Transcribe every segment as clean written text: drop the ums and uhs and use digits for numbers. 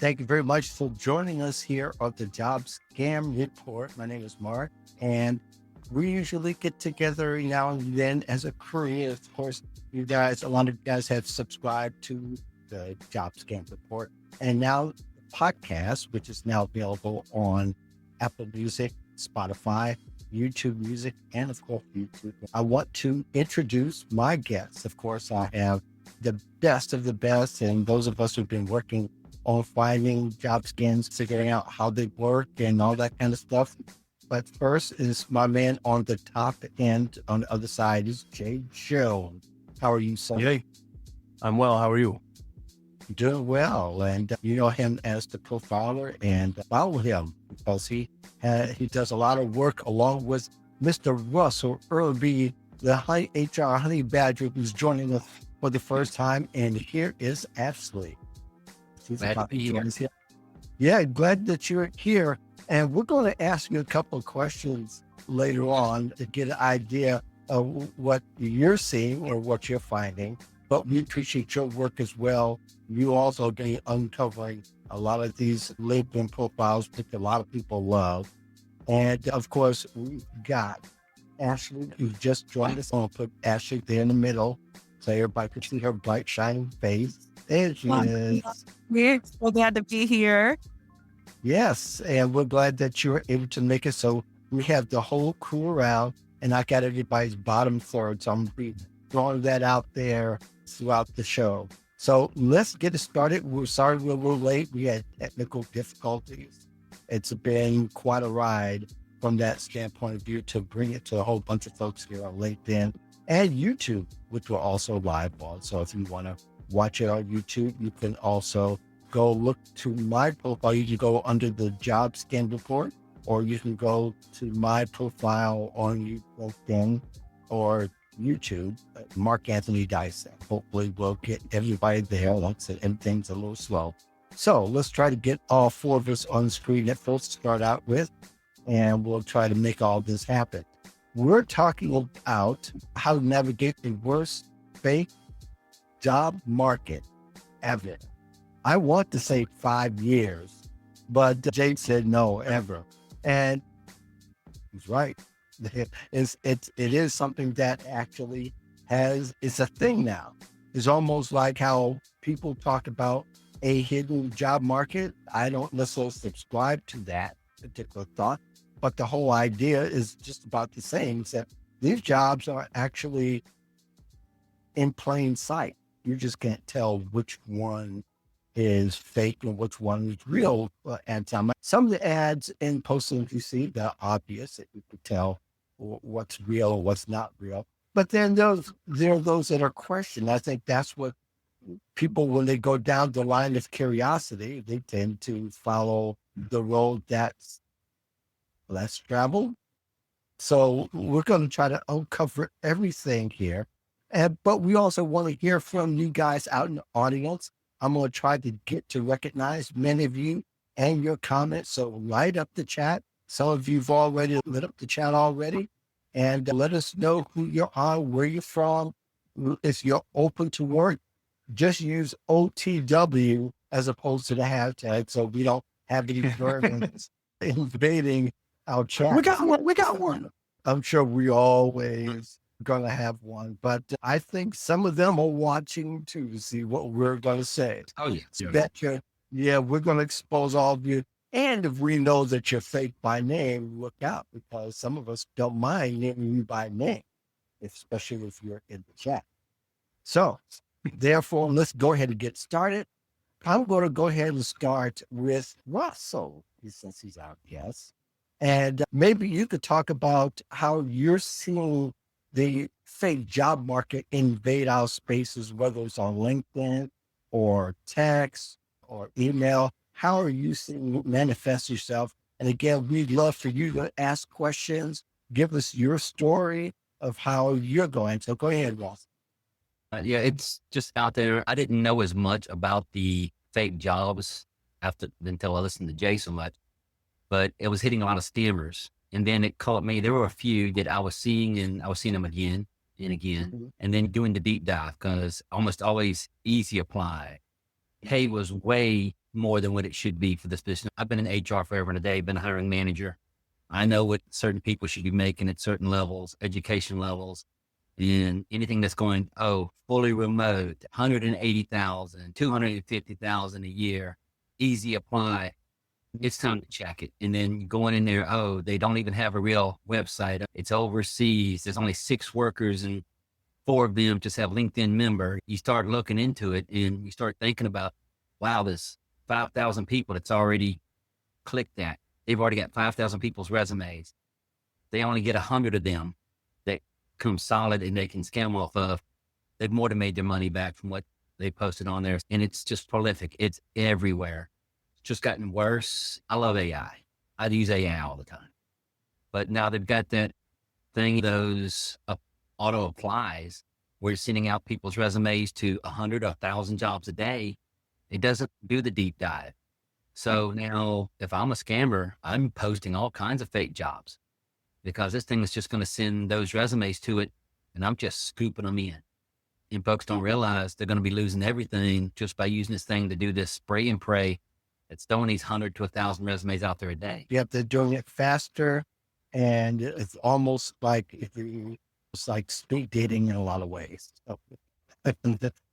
Thank you very much for joining us here on the Job Scam Report. My name is Mark, and we usually get together now and then as a crew. Of course, a lot of you guys have subscribed to the Job Scam Report, and now the podcast, which is now available on Apple Music, Spotify, YouTube Music, and of course, YouTube. I want to introduce my guests. Of course, I have the best of the best, and those of us who've been working on finding job scans, figuring out how they work and all that kind of stuff. But first is my man on the top end, on the other side is Jay Jones. How are you, sir? Yay. I'm well. How are you? Doing well. And you know him as the profiler, and follow him because he does a lot of work along with Mr. Russell Irby, the HR honey badger, who's joining us for the first time. And here is Ashley. Glad to be here. Yeah, glad that you're here. And we're going to ask you a couple of questions later on to get an idea of what you're seeing or what you're finding. But we appreciate your work as well. You also been uncovering a lot of these LinkedIn profiles that a lot of people love. And of course, we've got Ashley, who just joined us. I'm going to put Ashley there in the middle so everybody can see her bright, shining face. There she is. We're so glad to be here. Yes, and we're glad that you were able to make it. So we have the whole crew around, and I got everybody's bottom third. So I'm going to be throwing that out there throughout the show. So let's get it started. We're sorry we're a little late. We had technical difficulties. It's been quite a ride from that standpoint of view to bring it to a whole bunch of folks here on LinkedIn and YouTube, which we're also live on. So if you want to watch it on YouTube, you can also go look to my profile. You can go under the Job Scan Report, or you can go to my profile on LinkedIn or YouTube, Mark Anthony Dysart. Hopefully we'll get everybody there. Like I said, everything's a little slow. So let's try to get all four of us on screen at first to start out with, and we'll try to make all this happen. We're talking about how to navigate the worst fake job market ever. I want to say 5 years, but Jake said no, ever. And he's right. It is something that actually it's a thing now. It's almost like how people talk about a hidden job market. I don't necessarily subscribe to that particular thought, but the whole idea is just about the same, except these jobs are actually in plain sight. You just can't tell which one is fake and which one is real. And some of the ads and postings you see, they're obvious that you can tell what's real or what's not real. But then there are those that are questioned. I think that's what people, when they go down the line of curiosity, they tend to follow the road that's less traveled. So we're going to try to uncover everything here. But we also want to hear from you guys out in the audience. I'm going to try to get to recognize many of you and your comments. So light up the chat. Some of you've already lit up the chat already. And let us know who you are, where you're from. If you're open to work, just use OTW as opposed to the hashtag, so we don't have any burdens invading our chat. We got one. I'm sure we always going to have one, but I think some of them are watching to see what we're going to say. Oh, yeah. We're going to expose all of you. And if we know that you're fake by name, look out, because some of us don't mind naming you by name, especially if you're in the chat. So therefore, let's go ahead and get started. I'm going to go ahead and start with Russell, since he's our guest. And maybe you could talk about how you're seeing the fake job market invade our spaces, whether it's on LinkedIn or text or email. How are you seeing it manifest yourself? And again, we'd love for you to ask questions, give us your story of how you're going. So go ahead, Ross. Yeah, it's just out there. I didn't know as much about the fake jobs until I listened to Jay so much, but it was hitting a lot of scammers. And then it caught me. There were a few that I was seeing, and I was seeing them again and again, and then doing the deep dive, because almost always easy apply. Pay was way more than what it should be for this business. I've been in HR forever and a day, been a hiring manager. I know what certain people should be making at certain levels, education levels, and anything that's going, fully remote, 180,000, 250,000 a year, easy apply. It's time to check it. And then going in there, they don't even have a real website. It's overseas. There's only 6 workers and 4 of them just have LinkedIn member. You start looking into it and you start thinking about, wow, there's 5,000 people that's already clicked that. They've already got 5,000 people's resumes. They only get 100 of them that come solid and they can scam off of. They've more than made their money back from what they posted on there. And it's just prolific. It's everywhere. It's just gotten worse. I love AI. I use AI all the time. But now they've got that thing, those auto applies, where you're sending out people's resumes to 100 or 1,000 jobs a day. It doesn't do the deep dive. So now if I'm a scammer, I'm posting all kinds of fake jobs because this thing is just going to send those resumes to it and I'm just scooping them in. And folks don't realize they're going to be losing everything just by using this thing to do this spray and pray. It's throwing these 100 to 1,000 resumes out there a day. Yep, they're doing it faster, and it's almost like it's like speed dating in a lot of ways. So,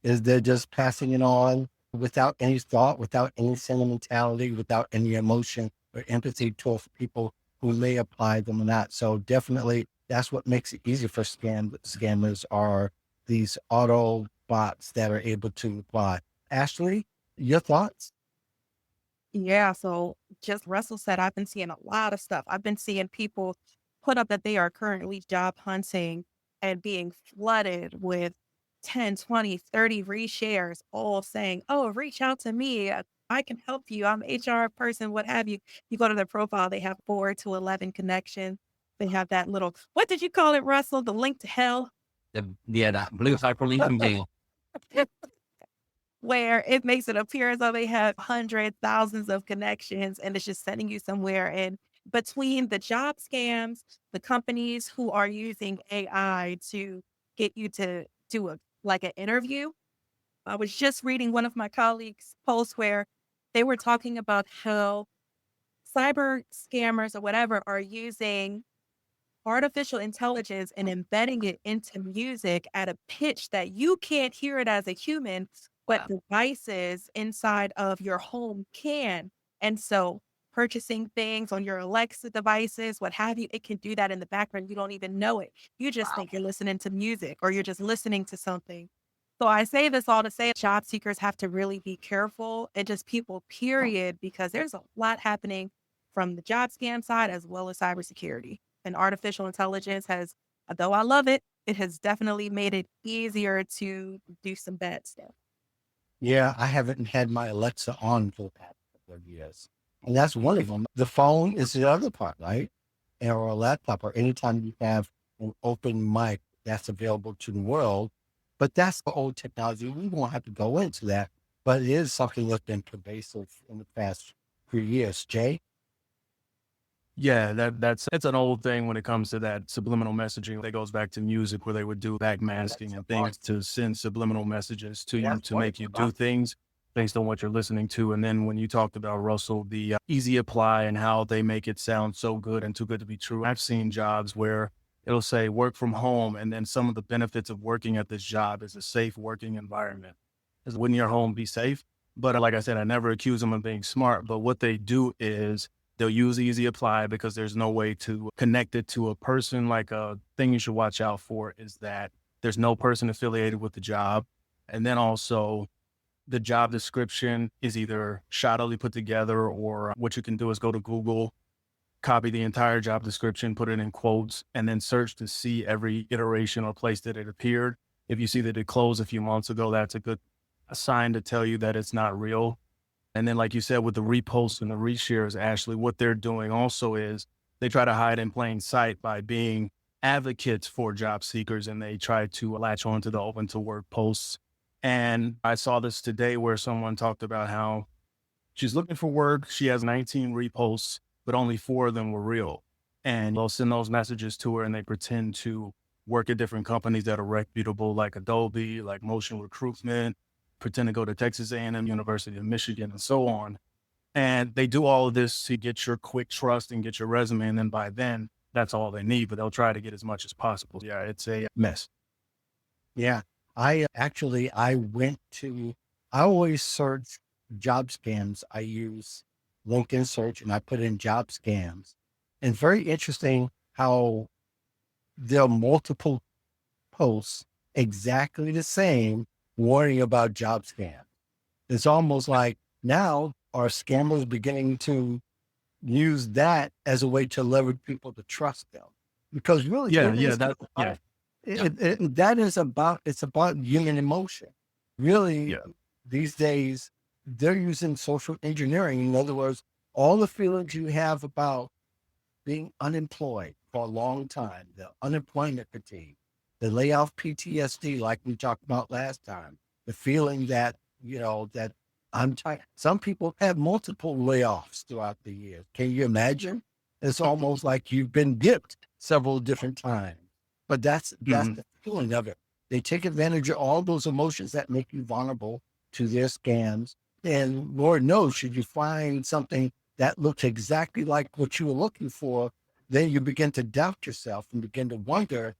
is they're just passing it on without any thought, without any sentimentality, without any emotion or empathy toward people who may apply them or not. So definitely, that's what makes it easy for scammers are these auto bots that are able to apply. Ashley, your thoughts? Yeah, so just Russell said, I've been seeing a lot of stuff. I've been seeing people put up that they are currently job hunting and being flooded with 10, 20, 30 reshares, all saying, oh, reach out to me. I can help you. I'm an HR person, what have you. You go to their profile, they have 4 to 11 connections. They have that little, what did you call it, Russell? The link to hell? The blue hyperlink mail. Where it makes it appear as though they have hundreds, thousands of connections, and it's just sending you somewhere. And between the job scams, the companies who are using AI to get you to do an interview. I was just reading one of my colleagues' posts where they were talking about how cyber scammers or whatever are using artificial intelligence and embedding it into music at a pitch that you can't hear it as a human, but devices inside of your home can. And so purchasing things on your Alexa devices, what have you, it can do that in the background. You don't even know it. You just think you're listening to music or you're just listening to something. So I say this all to say job seekers have to really be careful and just people, period, because there's a lot happening from the job scam side as well as cybersecurity. And artificial intelligence has, though I love it, it has definitely made it easier to do some bad stuff. Yeah, I haven't had my Alexa on for the past couple of years. And that's one of them. The phone is the other part, right? Or a laptop, or anytime you have an open mic that's available to the world. But that's the old technology. We won't have to go into that, but it is something that's been pervasive in the past few years. Jay? Yeah, that's an old thing when it comes to that subliminal messaging. That goes back to music where they would do backmasking and things to send subliminal messages to you to make you do things based on what you're listening to. And then when you talked about, Russell, the easy apply and how they make it sound so good and too good to be true. I've seen jobs where it'll say work from home, and then some of the benefits of working at this job is a safe working environment. Wouldn't your home be safe? But like I said, I never accuse them of being smart. But what they do is they'll use easy apply because there's no way to connect it to a person. Like a thing you should watch out for is that there's no person affiliated with the job. And then also the job description is either shoddily put together, or what you can do is go to Google, copy the entire job description, put it in quotes, and then search to see every iteration or place that it appeared. If you see that it closed a few months ago, that's a good sign to tell you that it's not real. And then, like you said, with the reposts and the reshares, Ashley, what they're doing also is they try to hide in plain sight by being advocates for job seekers, and they try to latch onto the open to work posts. And I saw this today where someone talked about how she's looking for work. She has 19 reposts, but only 4 of them were real. And they'll send those messages to her and they pretend to work at different companies that are reputable, like Adobe, like Motion Recruitment, pretend to go to Texas A&M, University of Michigan, and so on. And they do all of this to get your quick trust and get your resume. And then by then, that's all they need, but they'll try to get as much as possible. Yeah, it's a mess. Yeah. I always search job scams. I use LinkedIn search and I put in job scams. And very interesting how there are multiple posts exactly the same warning about job scams. It's almost like now are scammers beginning to use that as a way to leverage people to trust them? Because really, it's about human emotion. Really, Yeah. these days, they're using social engineering. In other words, all the feelings you have about being unemployed for a long time, the unemployment fatigue, the layoff PTSD, like we talked about last time, the feeling that, that I'm tired. Some people have multiple layoffs throughout the year. Can you imagine? It's almost like you've been dipped several different times. But that's the feeling of it. They take advantage of all those emotions that make you vulnerable to their scams. And Lord knows, should you find something that looks exactly like what you were looking for, then you begin to doubt yourself and begin to wonder,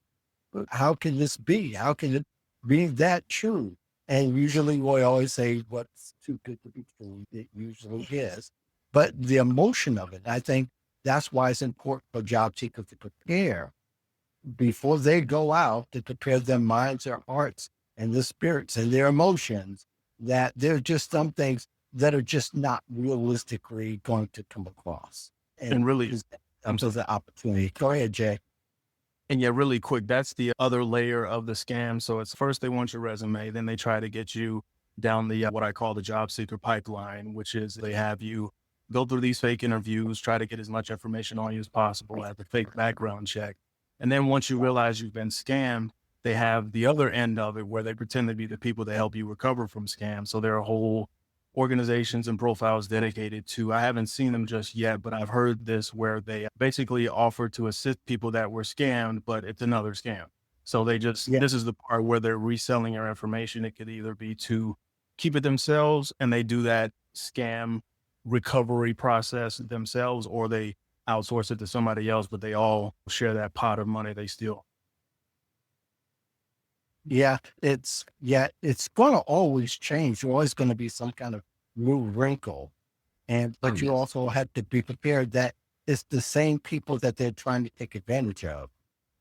how can this be? How can it be that true? And usually we always say what's too good to be true. It usually is. But the emotion of it, I think that's why it's important for job seekers to prepare before they go out, to prepare their minds, their hearts, and their spirits and their emotions, that there are just some things that are just not realistically going to come across. And really, I'm so the opportunity. Go ahead, Jay. and yeah, really quick, that's the other layer of the scam. So it's first they want your resume, then they try to get you down the what I call the job seeker pipeline, which is they have you go through these fake interviews, try to get as much information on you as possible, have a fake background check. And then once you realize you've been scammed, they have the other end of it where they pretend to be the people that help you recover from scams. So there are whole organizations and profiles dedicated to, I haven't seen them just yet, but I've heard this where they basically offer to assist people that were scammed, but it's another scam. So they just, this is the part where they're reselling your information. It could either be to keep it themselves and they do that scam recovery process themselves, or they outsource it to somebody else, but they all share that pot of money they steal. It's going to always change. There's always going to be some kind of new wrinkle. But you also have to be prepared that it's the same people that they're trying to take advantage of,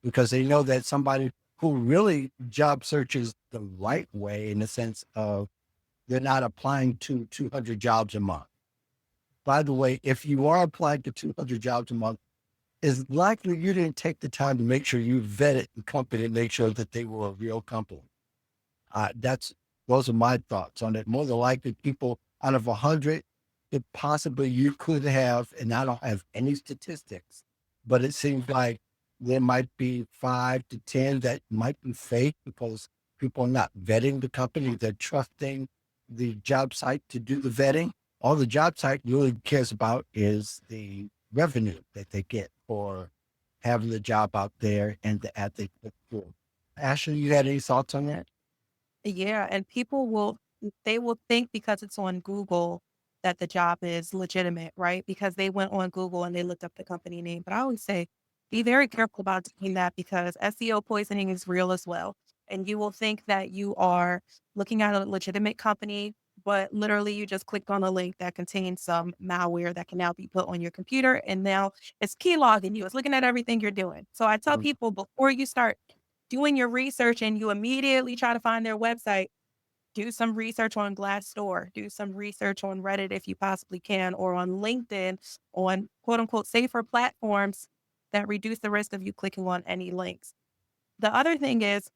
because they know that somebody who really job searches the right way, in the sense of they're not applying to 200 jobs a month. By the way, if you are applying to 200 jobs a month, it's likely you didn't take the time to make sure you vetted the company and make sure that they were a real company. Those are my thoughts on it. More than likely, people out of 100, it possibly you could have, and I don't have any statistics, but it seems like there might be 5 to 10 that might be fake, because people are not vetting the company. They're trusting the job site to do the vetting. All the job site really cares about is the revenue that they get for having the job out there and the ad they put through. Ashley, you had any thoughts on that? Yeah, and they will think because it's on Google that the job is legitimate, right? Because they went on Google and they looked up the company name. But I always say, be very careful about doing that, because SEO poisoning is real as well. And you will think that you are looking at a legitimate company, but literally you just clicked on a link that contains some malware that can now be put on your computer. And now it's keylogging you. It's looking at everything you're doing. So I tell people, before you start doing your research and you immediately try to find their website, do some research on Glassdoor, do some research on Reddit if you possibly can, or on LinkedIn, on quote unquote safer platforms that reduce the risk of you clicking on any links. The other thing is,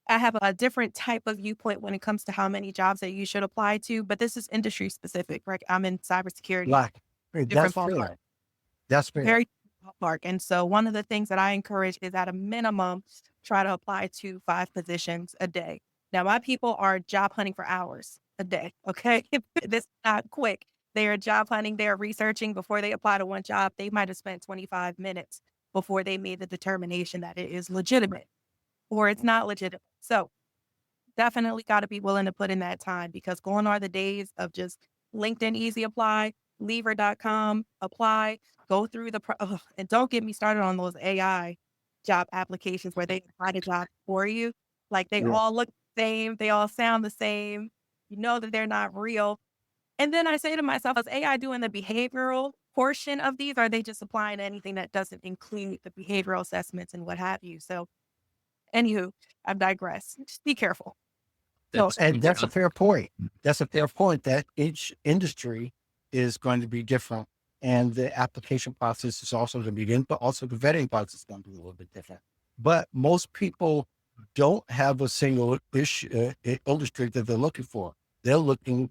I have a different type of viewpoint when it comes to how many jobs that you should apply to, but this is industry specific, right? I'm in cybersecurity. Like, Different that's fair. ballpark. That's fair. Very ballpark. And so one of the things that I encourage is, at a minimum, try to apply to 5 positions a day. Now, my people are job hunting for hours a day. Okay. This is not quick. They are job hunting. They are researching before they apply to one job. They might have spent 25 minutes before they made the determination that it is legitimate or it's not legitimate. So definitely got to be willing to put in that time because gone are the days of just LinkedIn easy apply, lever.com apply, go through and don't get me started on those AI job applications where they apply the job for you. Like they Yeah. all look the same, they all sound the same. You know that they're not real. And then I say to myself, is AI doing the behavioral portion of these? Or are they just applying to anything that doesn't include the behavioral assessments and what have you? So, anywho, I've digressed. Just be careful. So, That's And that's a fair point. That's a fair point that each industry is going to be different. And the application process is also going to be different, but also the vetting process is going to be a little bit different. But most people don't have a single industry that they're looking for. They're looking,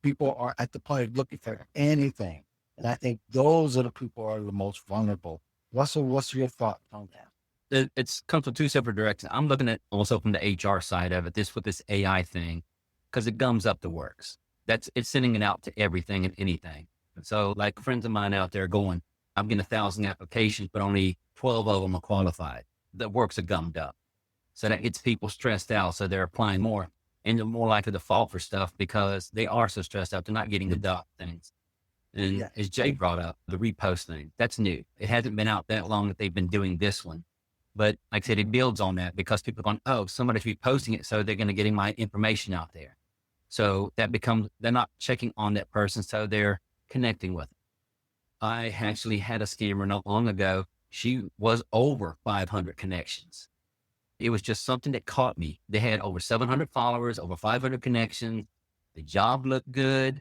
people are at the point looking for anything. And I think those are the people who are the most vulnerable. Russell, what's your thought on that? It's comes from two separate directions. I'm looking at also from the HR side of it, with this AI thing, because it gums up the works. It's sending it out to everything and anything. So like friends of mine out there going, I'm getting 1,000 applications, but only 12 of them are qualified. The works are gummed up. So that gets people stressed out. So they're applying more and they're more likely to fall for stuff because they are so stressed out. They're not getting the dot things. And as Jay brought up, the repost thing, that's new. It hasn't been out that long that they've been doing this one. But like I said, it builds on that because people are going, oh, somebody's reposting it. So they're going to get my information out there. So that becomes, they're not checking on that person. So they're connecting with it. I actually had a scammer not long ago. She was over 500 connections. It was just something that caught me. They had over 700 followers, over 500 connections. The job looked good.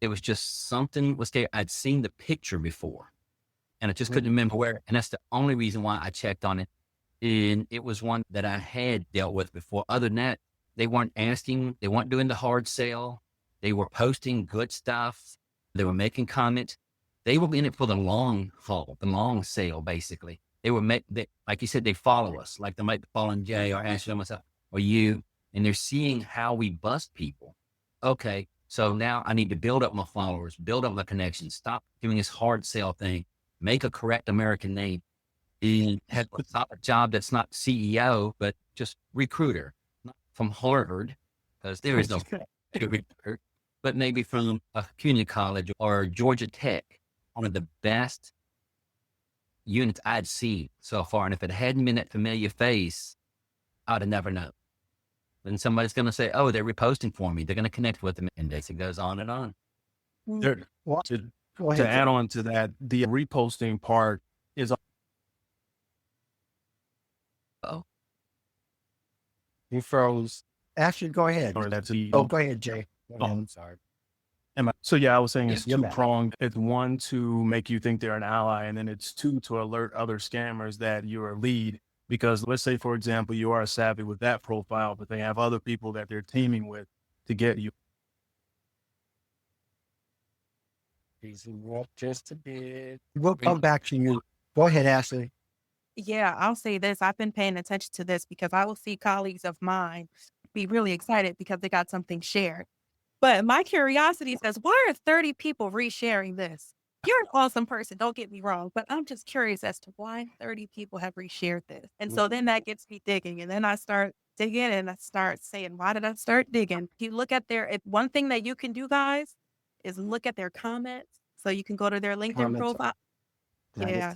It was just something was there. I'd seen the picture before and I just couldn't remember where. And that's the only reason why I checked on it. And it was one that I had dealt with before. Other than that, they weren't asking, they weren't doing the hard sell. They were posting good stuff. They were making comments. They were in it for the long haul, the long sale, basically. They were, like you said, they follow us. Like they might be following Jay or Ashley or myself or you, and they're seeing how we bust people. Okay, so now I need to build up my followers, build up my connections, stop doing this hard sell thing, make a correct American name, and have a job that's not CEO, but just recruiter, not from Harvard, because there is no recruiter, but maybe from a community college or Georgia Tech, one of the best units I'd seen so far. And if it hadn't been that familiar face, I'd have never known. Then somebody's going to say, oh, they're reposting for me. They're going to connect with them. And it goes on and on. To add on to that, the reposting part is. Oh, You froze. Actually, go ahead. Or that's go ahead, Jay. I'm sorry. So yeah, I was saying it's you're back. two-pronged. It's one, to make you think they're an ally, and then it's two, to alert other scammers that you're a lead. Because let's say, for example, you are savvy with that profile, but they have other people that they're teaming with to get you. Just a bit. We'll come back to you. Go ahead, Ashley. yeah, I'll say this. I've been paying attention to this because I will see colleagues of mine be really excited because they got something shared. But my curiosity says, why are 30 people resharing this? You're an awesome person, don't get me wrong, but I'm just curious as to why 30 people have reshared this. And so then that gets me digging. And then I start digging and I start saying, why did I start digging? If you look at one thing that you can do, guys, is look at their comments. So you can go to their LinkedIn profile. Yeah.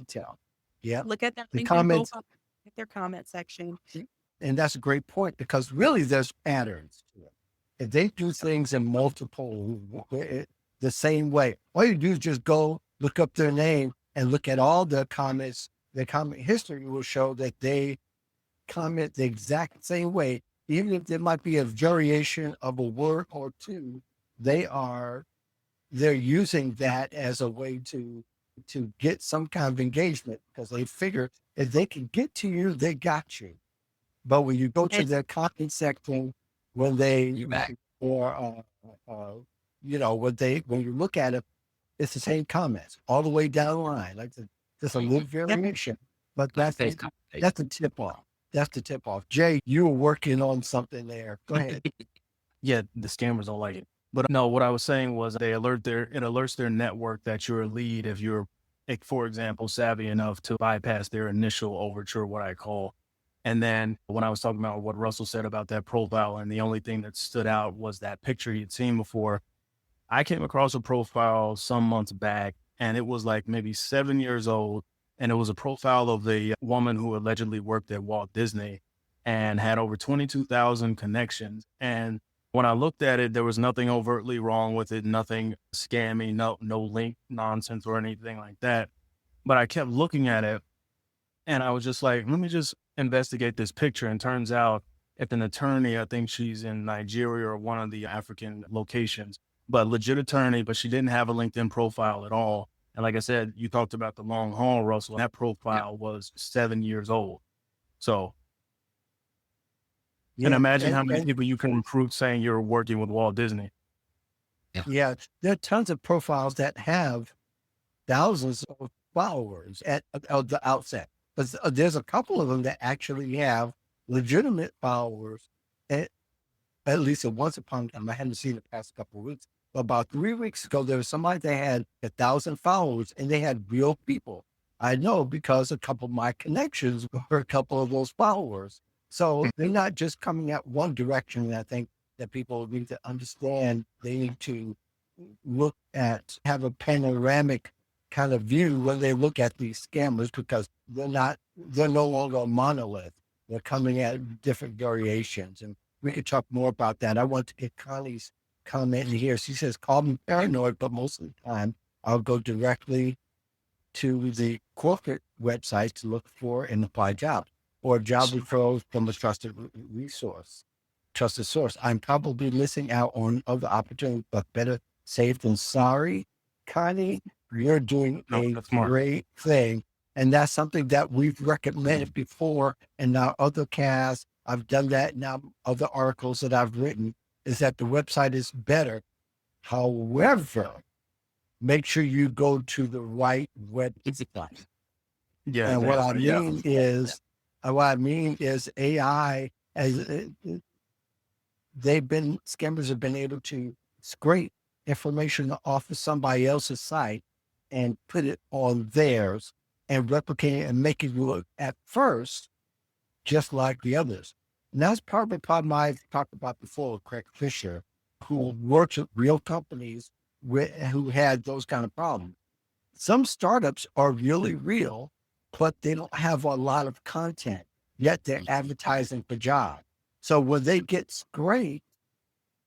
Yeah. Look at their The LinkedIn comments, profile, at their comment section. and that's a great point because really there's patterns to it. If they do things in multiple, the same way, all you do is just go look up their name and look at all the comments. The comment history will show that they comment the exact same way, even if there might be a variation of a word or two. They're using that as a way to get some kind of engagement because they figure if they can get to you, they got you. But when you go to their comment section, when they or when you look at it, it's the same comments all the way down the line, like just a little variation. But that's the tip off. That's the tip off. Jay, you were working on something there. Go ahead. Yeah, the scammers don't like it. But no, what I was saying was it alerts their network that you're a lead if you're, for example, savvy enough to bypass their initial overture, what I call. And then when I was talking about what Russell said about that profile, and the only thing that stood out was that picture he'd seen before, I came across a profile some months back, and it was like maybe 7 years old. And it was a profile of the woman who allegedly worked at Walt Disney and had over 22,000 connections. And when I looked at it, there was nothing overtly wrong with it, nothing scammy, no link nonsense or anything like that. But I kept looking at it and I was just like, let me just investigate this picture. And turns out it's an attorney. I think she's in Nigeria or one of the African locations, but legit attorney, but she didn't have a LinkedIn profile at all. And like I said, you talked about the long haul, Russell. That profile was 7 years old. So, and Yeah, imagine how many people you can recruit saying you're working with Walt Disney. yeah, there are tons of profiles that have thousands of followers at the outset. But there's a couple of them that actually have legitimate followers. At least once upon a time, I hadn't seen the past couple of weeks. But about 3 weeks ago, there was somebody that had 1,000 followers, and they had real people. I know because a couple of my connections were a couple of those followers. So they're not just coming at one direction. And I think that people need to understand they need to have a panoramic kind of view when they look at these scammers, because they're no longer a monolith. They're coming at different variations. And we could talk more about that. I want to get Connie's comment in here. She says, call me paranoid, but most of the time I'll go directly to the corporate website to look for and apply jobs or job referrals from a trusted source. I'm probably missing out on other opportunities, but better safe than sorry. Connie, you're doing a great thing. And that's something that we've recommended before in our other casts. I've done that in other articles that I've written, is that the website is better. However, make sure you go to the right website. Yeah. And what I mean is AI, scammers have been able to scrape information off of somebody else's site and put it on theirs and replicate it and make it look at first just like the others. And that's probably the problem I've talked about before with Craig Fisher, who works with real companies who had those kind of problems. Some startups are really real, but they don't have a lot of content, yet they're advertising for jobs. So when they get scraped,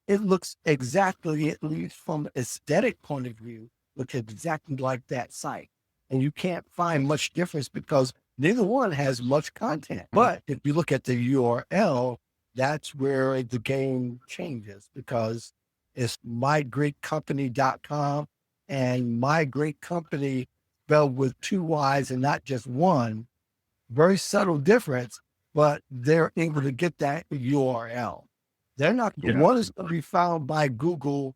it looks exactly, at least from an aesthetic point of view, looks exactly like that site. And you can't find much difference because neither one has much content. But if you look at the URL, that's where the game changes, because it's mygreatcompany.com, and My Great Company spelled with 2 Y's and not just one. Very subtle difference, but they're able to get that URL. They're not, one is going to be found by Google,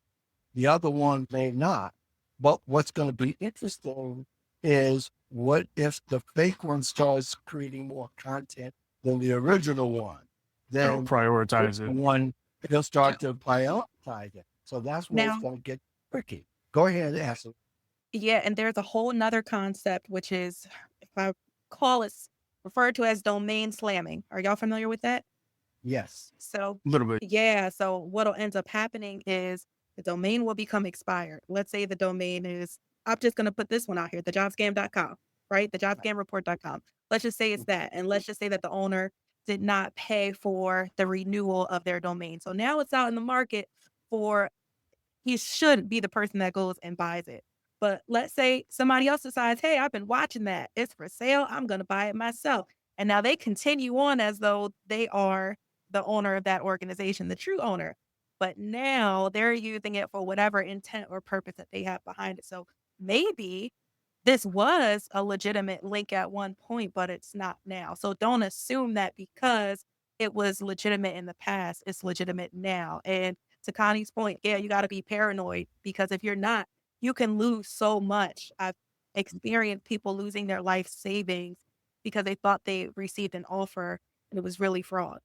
the other one may not. But what's going to be interesting is, what if the fake one starts creating more content than the original one? Then they'll prioritize it. They'll start to prioritize it. So that's where it's going to get tricky. Go ahead, Ashley. Yeah, and there's a whole nother concept, which is, if I call it, referred to as domain slamming. Are y'all familiar with that? Yes. So A little bit. yeah, so what'll end up happening is the domain will become expired. Let's say the domain is, I'm just going to put this one out here, thejobscam.com, right? Thejobscamreport.com. Let's just say it's that. And let's just say that the owner did not pay for the renewal of their domain. So now it's out in the market he should be the person that goes and buys it. But let's say somebody else decides, hey, I've been watching that. It's for sale. I'm going to buy it myself. And now they continue on as though they are the owner of that organization, the true owner. But now they're using it for whatever intent or purpose that they have behind it. So maybe this was a legitimate link at one point, but it's not now. So don't assume that because it was legitimate in the past, it's legitimate now. And to Connie's point, yeah, you got to be paranoid, because if you're not, you can lose so much. I've experienced people losing their life savings because they thought they received an offer and it was really fraud.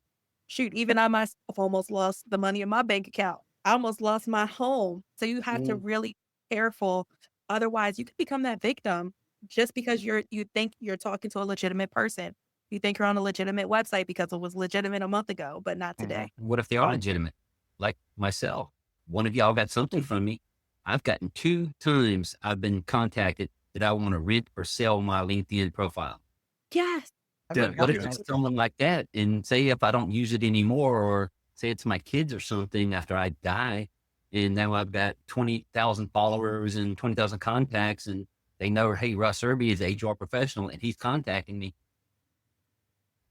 Shoot, even I myself almost lost the money in my bank account. I almost lost my home. So you have to really be careful. Otherwise, you could become that victim just because you think you're talking to a legitimate person. You think you're on a legitimate website because it was legitimate a month ago, but not today. What if they are legitimate? Like myself, one of y'all got something from me. I've gotten 2 times I've been contacted that I want to rent or sell my LinkedIn profile. Yes. Yeah, What if yeah. it's someone like that? And say if I don't use it anymore, or say it's my kids or something after I die, and now I've got 20,000 followers and 20,000 contacts, and they know, hey, Russ Irby is an HR professional and he's contacting me.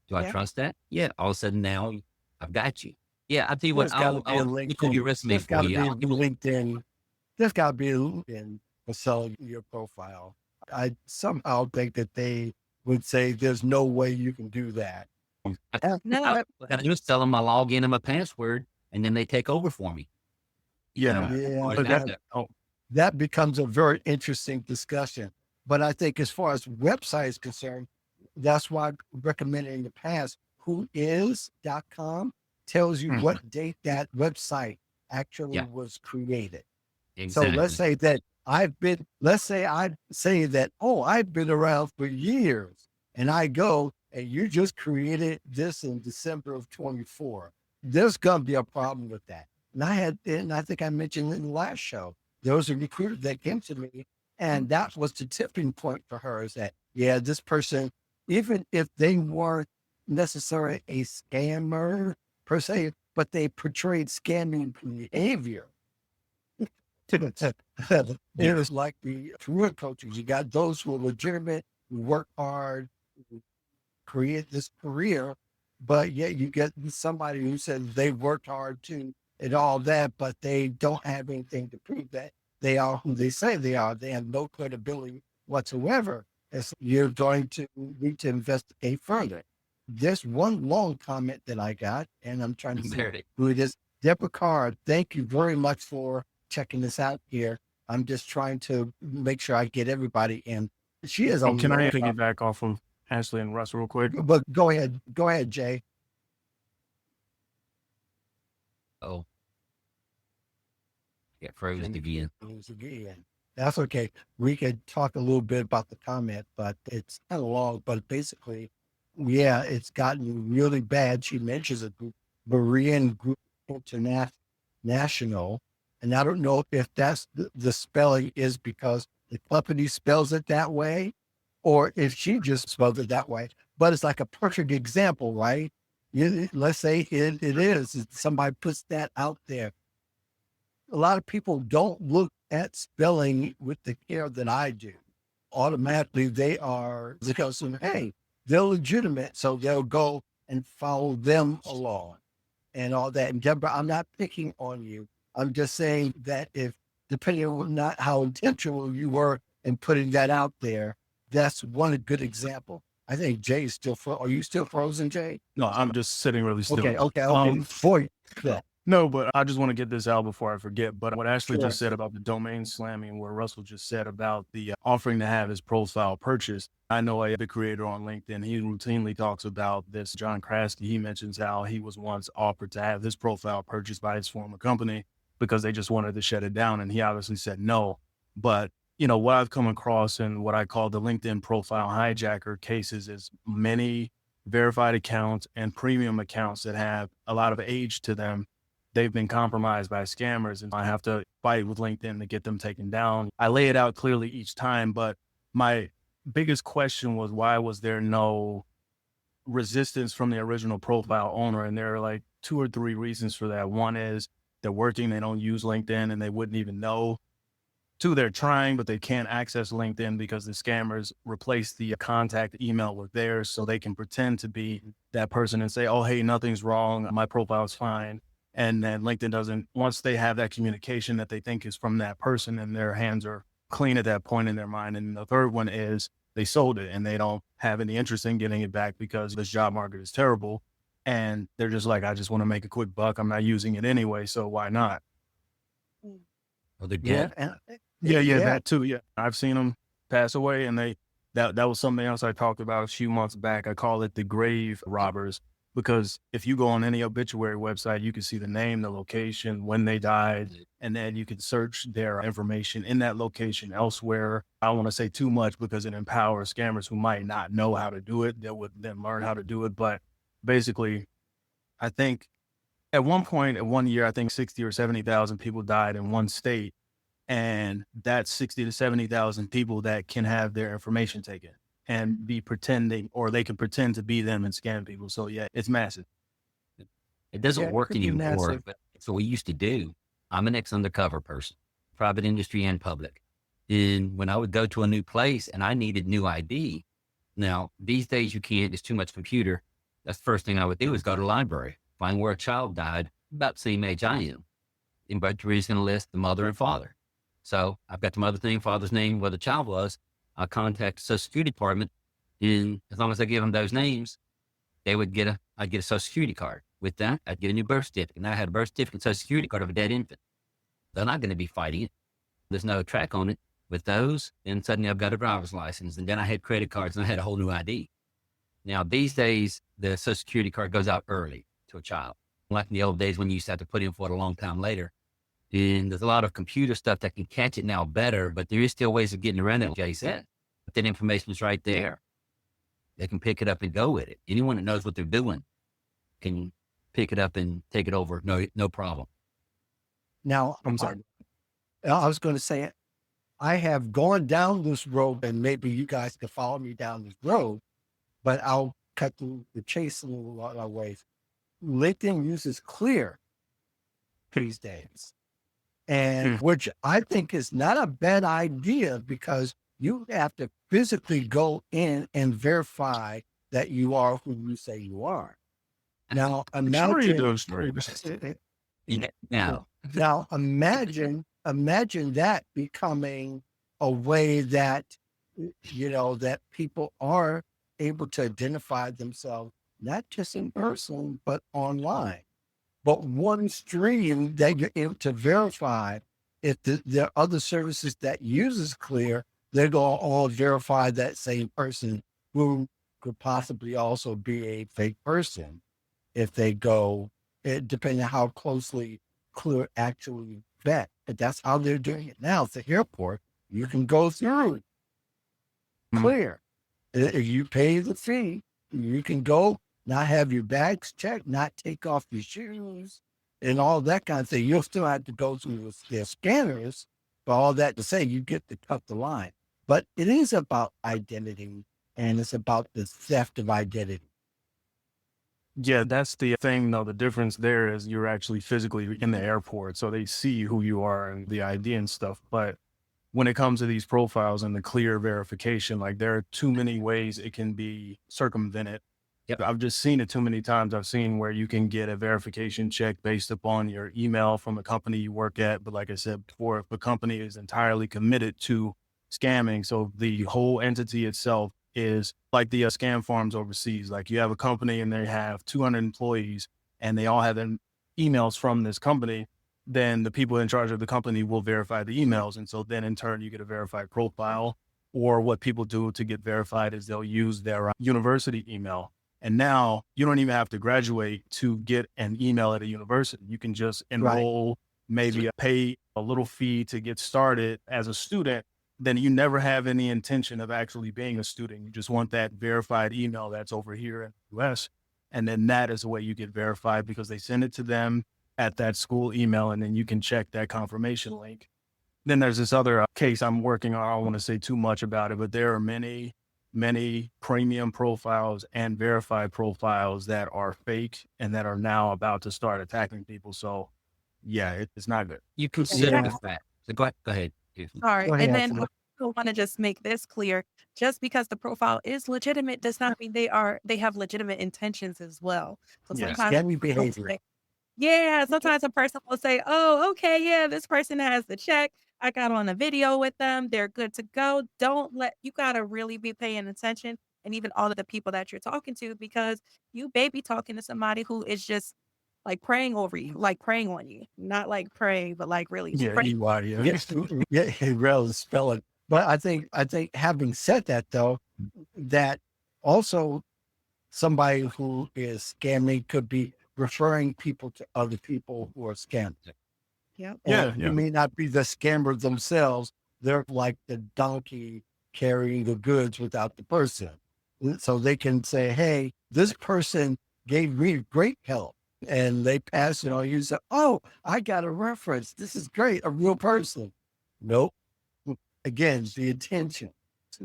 Do I Yeah. trust that? Yeah. All of a sudden now I've got you. Yeah. I'll tell you what, There's got to I'll be a look over your resume There's for got to you. be a I'll give you- LinkedIn. There's got to be a LinkedIn for selling your profile. I somehow think that they would say there's no way you can do that. No. All I gotta do is tell them my login and my password, and then they take over for me. Yeah. Yeah, But that, that, that becomes a very interesting discussion. But I think as far as website is concerned, that's why I recommended in the past, whois.com tells you what date that website actually was created. So let's Exactly. say that I say that, oh, I've been around for years, and I go and you just created this in December of 24. There's going to be a problem with that. And I think I mentioned in the last show, there was a recruiter that came to me, and that was the tipping point for her, is that, yeah, this person, even if they weren't necessarily a scammer per se, but they portrayed scamming behavior. It was like the career coaches. You got those who are legitimate, who work hard, who create this career, but yet you get somebody who says they worked hard too and all that, but they don't have anything to prove that they are who they say they are. They have no credibility whatsoever. You're going to need to investigate further. There's one long comment that I got, and I'm trying to see There it is. who it is. Deborah Carr, thank you very much for checking this out here. I'm just trying to make sure I get everybody in. She is a can I long- piggyback off of Ashley and Russ real quick? but go ahead, Jay. Oh, get frozen again. Again. That's okay. We could talk a little bit about the comment, but it's kind of long. But basically, yeah, it's gotten really bad. She mentions a group, Berean Group International, and I don't know if that's the spelling is because the company spells it that way, or if she just spelled it that way. But it's like a perfect example, right? Let's say it is. Somebody puts that out there. A lot of people don't look at spelling with the care that I do. Automatically, they are because hey, they're legitimate, so they'll go and follow them along and all that. And Deborah, I'm not picking on you. I'm just saying that if depending on not how intentional you were in putting that out there, that's one good example. I think Jay is still. Are you still frozen, Jay? No, I'm just sitting really still. Okay. For you. Yeah. No, but I just want to get this out before I forget. But what Ashley Sure. just said about the domain slamming, what Russell just said about the offering to have his profile purchased. I know a big creator on LinkedIn. He routinely talks about this. John Krasky, he mentions how he was once offered to have his profile purchased by his former company because they just wanted to shut it down. And he obviously said no. But, what I've come across in what I call the LinkedIn profile hijacker cases is many verified accounts and premium accounts that have a lot of age to them. They've been compromised by scammers, and I have to fight with LinkedIn to get them taken down. I lay it out clearly each time, but my biggest question was, why was there no resistance from the original profile owner? And there are like 2 or 3 reasons for that. One is they're working, they don't use LinkedIn and they wouldn't even know. 2, they're trying, but they can't access LinkedIn because the scammers replace the contact email with theirs, so they can pretend to be that person and say, oh, hey, nothing's wrong, my profile is fine. And then LinkedIn doesn't, once they have that communication that they think is from that person, and their hands are clean at that point in their mind. And the third one is they sold it and they don't have any interest in getting it back because this job market is terrible. And they're just like, I just want to make a quick buck. I'm not using it anyway, so why not? Oh, they're dead. Yeah, that too. Yeah. I've seen them pass away, and that was something else I talked about a few months back. I call it the grave robbers, because if you go on any obituary website, you can see the name, the location, when they died, and then you can search their information in that location elsewhere. I don't want to say too much because it empowers scammers who might not know how to do it. They would then learn how to do it. But basically, I think at one point, at 1 year, I think 60 or 70,000 people died in one state. And that's 60 to 70,000 people that can have their information taken and be pretending, or they can pretend to be them and scam people. So yeah, it's massive. It doesn't Yeah, it work could be anymore, massive. but it's what we used to do. I'm an ex-undercover person, private industry and public. And when I would go to a new place and I needed new ID, now these days you can't, it's too much computer. That's the first thing I would do is go to the library, find where a child died, about the same age I am. The obituary is going to list the mother and father. So I've got the mother's name, father's name, where the child was. I'll contact the Social Security Department, and as long as I give them those names, I'd get a Social Security card. With that, I'd get a new birth certificate. Now I had a birth certificate and Social Security card of a dead infant. They're not going to be fighting it. There's no track on it. With those, then suddenly I've got a driver's license, and then I had credit cards, and I had a whole new ID. Now these days, the Social Security card goes out early to a child, like in the old days when you used to have to put in for it a long time later. And there's a lot of computer stuff that can catch it now better, but there is still ways of getting around it, Jay said. But that information is right there. They can pick it up and go with it. Anyone that knows what they're doing can pick it up and take it over. No problem. Now, I'm sorry. I was going to say, I have gone down this road, and maybe you guys can follow me down this road, but I'll cut through the chase a little lot of ways. LinkedIn uses Clear these days, and which I think is not a bad idea because you have to physically go in and verify that you are who you say you are. Now, imagine, Now, now imagine that becoming a way that, that people are able to identify themselves, not just in person, but online. But one stream that you're able to verify, if there are other services that uses Clear, they're going to all verify that same person who could possibly also be a fake person if they go, depending on how closely Clear actually vet. And that's how they're doing it now. At the airport, you can go through Clear. If you pay the fee, you can go, not have your bags checked, not take off your shoes, and all that kind of thing. You'll still have to go through their scanners, but all that to say, you get to cut the line. But it is about identity, and it's about the theft of identity. Yeah, that's the thing, though. The difference there is you're actually physically in the airport, so they see who you are and the ID and stuff. But when it comes to these profiles and the Clear verification, like there are too many ways it can be circumvented. Yep. I've just seen it too many times. I've seen where you can get a verification check based upon your email from a company you work at. But like I said before, if the company is entirely committed to scamming, so the whole entity itself is like the scam farms overseas. Like you have a company and they have 200 employees and they all have emails from this company, then the people in charge of the company will verify the emails. And so then in turn, you get a verified profile. Or what people do to get verified is they'll use their university email. And now you don't even have to graduate to get an email at a university. You can just enroll, maybe pay a little fee to get started as a student. Then you never have any intention of actually being a student. You just want that verified email that's over here in the US. And then that is the way you get verified because they send it to them at that school email, and then you can check that confirmation link. Then there's this other case I'm working on. I don't want to say too much about it, but there are many premium profiles and verified profiles that are fake and that are now about to start attacking people. So yeah, it's not good. you consider the fact. So go ahead. Sorry. Go ahead, And then Anthony. I want to just make this clear. Just because the profile is legitimate does not mean they have legitimate intentions as well. So Yes. sometimes Scammy behavior. sometimes a person will say, oh, okay, yeah, this person has the check. I got on a video with them. They're good to go. You got to really be paying attention. And even all of the people that you're talking to, because you may be talking to somebody who is just like praying over you, like praying on you, not like praying, but like really praying. You are. Yeah, really spell it. But I think having said that though, that also somebody who is scamming could be referring people to other people who are scamming. Yep. And Yeah, you yeah. may not be the scammer themselves. They're like the donkey carrying the goods without the person. So they can say, hey, this person gave me great help. And they pass it on. You say, oh, I got a reference. This is great. A real person. Nope. Again, the intention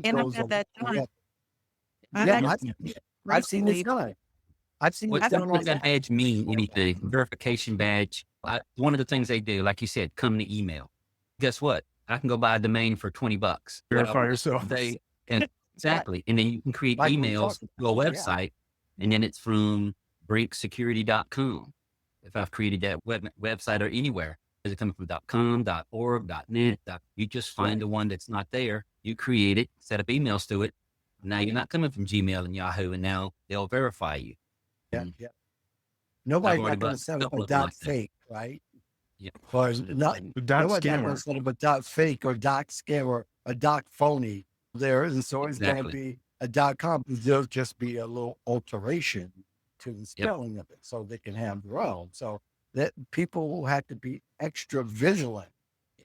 And I've goes had on. that done. I've Yeah, Yeah, actually yeah. I've seen this recently, done. I've seen What it I've done does on that badge mean anything? Verification badge. One of the things they do, like you said, come to email. Guess what? I can go buy a domain for $20. What I Verify want yourself. they and right. exactly, and then you can create Like we emails talked to a about. Yeah. website, and then it's from breaksecurity.com. If I've created that website or anywhere, is it coming from .com, .org, .net? You just find Right. the one that's not there. You create it, set up emails to it. Now you're not coming from Gmail and Yahoo, and now they'll verify you. Yeah. And Yeah. I've Nobody's already not going bought to set a up a couple of them dot like that. fake, right? Yeah, Or not, Dot nobody's not going scammer. to set up a dot fake or dot scam or a dot phony. There isn't. So it's going to exactly. be a dot com. There'll just be a little alteration to the Yep. spelling of it so they can have their own. So that people will have to be extra vigilant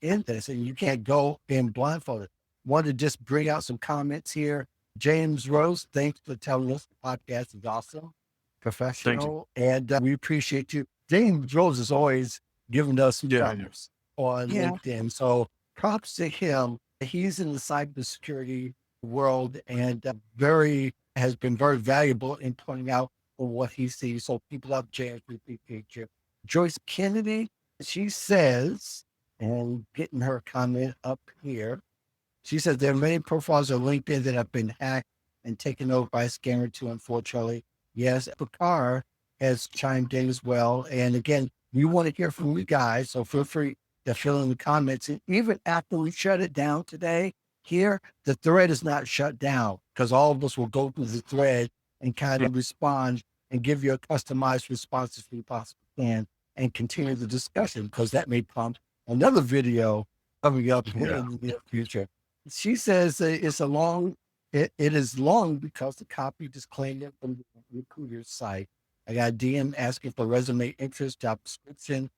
in this, and you can't go in blindfolded. Want to just bring out some comments here. James Rose, thanks for telling us the podcast is awesome, Thank you. professional, and we appreciate you. James Rose is always giving us Yeah, yeah. thumbs on yeah. LinkedIn, so props to him. He's in the cybersecurity world and has been very valuable in pointing out what he sees. So people love James. We appreciate you. Joyce Kennedy, she says, and getting her comment up here. She says there are many profiles on LinkedIn that have been hacked and taken over by a scammer too, unfortunately. Yes, Picard has chimed in as well. And again, we want to hear from you guys, so feel free to fill in the comments. And even after we shut it down today, here, the thread is not shut down because all of us will go through the thread and kind of respond and give you a customized response as we possibly can and continue the discussion because that may prompt another video coming up in Yeah. the near future. She says it is long because the copy disclaimed it from the recruiter's site. I got a DM asking for resume interest, job description,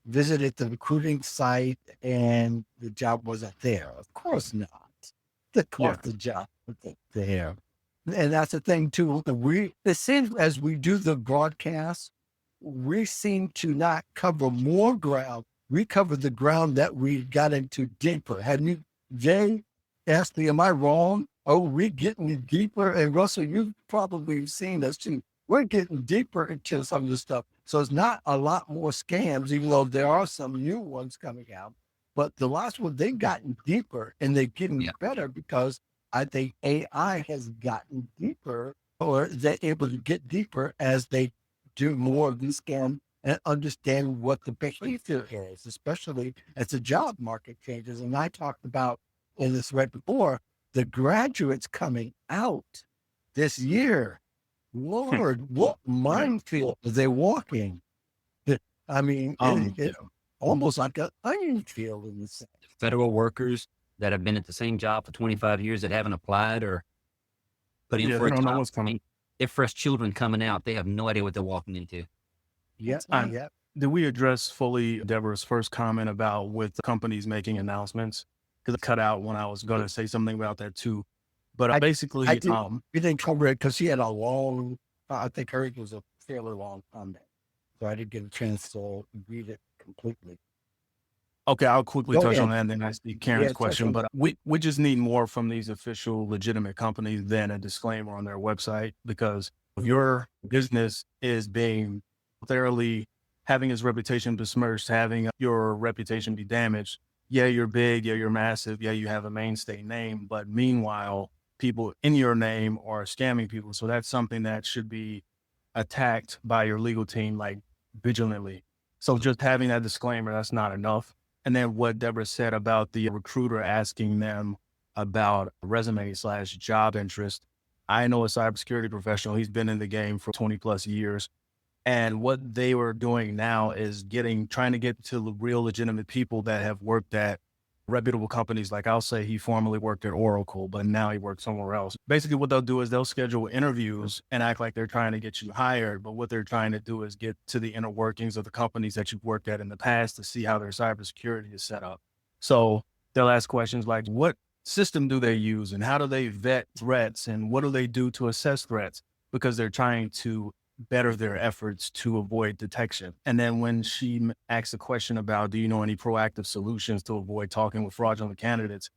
visited the recruiting site, and the job wasn't there. Of course not. Of course Yeah. the job wasn't there. And that's the thing too. It seems as we do the broadcast, we seem to not cover more ground. We cover the ground that we got into deeper. Have you, Jay, asked me, am I wrong? Oh, we're getting deeper. And Russell, you've probably seen us too. We're getting deeper into some of the stuff. So it's not a lot more scams, even though there are some new ones coming out. But the last one, they've gotten deeper and they're getting Yeah. better because I think AI has gotten deeper, or they're able to get deeper as they do more of these scams and understand what the behavior is, especially as the job market changes. And I talked about in this thread before, the graduates coming out this year. Lord, what minefield are they walking? I mean, Yeah. almost like an onion field in the sense. Federal workers that have been at the same job for 25 years that haven't applied or put in Yeah, for they a don't know job. what's coming. They're fresh children coming out. They have no idea what they're walking into. Yeah, That's right. yeah. Did we address fully Deborah's first comment about with companies making announcements? Because it cut out when I was going to say something about that too. But I basically, did. We didn't cover it because she had a long, I think hers was a fairly long comment. So I didn't get a chance to read it completely. okay, I'll quickly Go touch on ahead. that and then I see Karen's touch question. on But we just need more from these official, legitimate companies than a disclaimer on their website, because if your business is being thoroughly having its reputation besmirched, having your reputation be damaged. Yeah, you're big. Yeah, you're massive. Yeah, you have a mainstay name. But meanwhile, people in your name are scamming people. So that's something that should be attacked by your legal team, like vigilantly. So just having that disclaimer, that's not enough. And then what Deborah said about the recruiter asking them about resume/job interest. I know a cybersecurity professional. He's been in the game for 20 plus years. And what they were doing now is trying to get to the real legitimate people that have worked at reputable companies. Like I'll say he formerly worked at Oracle, but now he works somewhere else. Basically what they'll do is they'll schedule interviews and act like they're trying to get you hired. But what they're trying to do is get to the inner workings of the companies that you've worked at in the past to see how their cybersecurity is set up. So they'll ask questions like, what system do they use and how do they vet threats and what do they do to assess threats? Because they're trying to better their efforts to avoid detection. And then when she asked a question about, do you know any proactive solutions to avoid talking with fraudulent candidates?